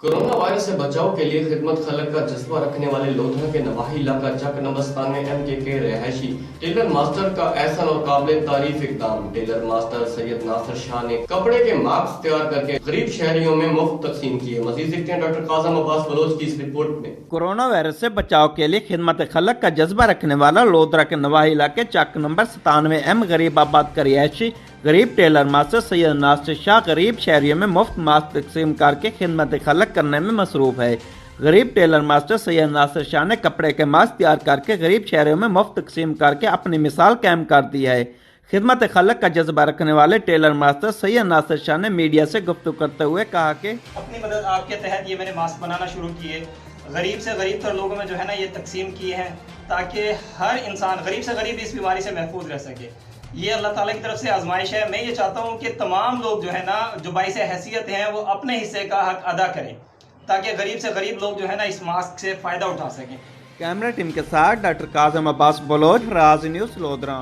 Corona virus से बचाव के लिए खिदमत खलक का जज्बा रखने वाले लोधरा के नवाही इलाका चक नंबर 97 MKK रहायशी टेलर मास्टर का एहसन और काबिल तारीफ इकदाम। टेलर मास्टर सैयद नासिर शाह ने कपड़े के मास्क तैयार करके गरीब शहरियों में मुफ्त तकसीम किए। मजीद देखते हैं डॉक्टर काजम अब्बास बलोच की इस रिपोर्ट में। कोरोना वायरस से बचाव के लिए खिदमत खलक का जज्बा रखने वाला लोधरा के नवाही इलाके चक नंबर 97 M गरीब आबाद का रिहायशी गरीब टेलर मास्टर सैयद नासिर शाह गरीब शहरियों में मुफ्त मास्क तकसीम करके खिदमत खलक करने में मसरूफ है। गरीब टेलर मास्टर सैयद नासिर शाह ने कपड़े के मास्क तैयार करके गरीब शहरियों में मुफ्त तकसीम करके अपनी मिसाल कायम कर दी है। खिदमत खलक का जज्बा रखने वाले टेलर मास्टर सैयद नासिर शाह ने मीडिया से गुफ्तगू करते हुए कहा कि अपनी मदद आपके तहत ये मैंने मास्क बनाना शुरू किए, गरीब से गरीब तर लोगों में जो है ना ये तकसीम किए हैं ताकि हर इंसान गरीब से गरीब इस बीमारी से महफूज रह सके। ये अल्लाह ताला की तरफ से आजमाइश है। मैं ये चाहता हूँ कि तमाम लोग जो है ना जो बाइसे हैसियत हैं वो अपने हिस्से का हक अदा करें ताकि गरीब से गरीब लोग जो है ना इस मास्क से फ़ायदा उठा सकें। कैमरा टीम के साथ डॉक्टर काजम अब्बास बलोच, राज न्यूज़, लोधरा।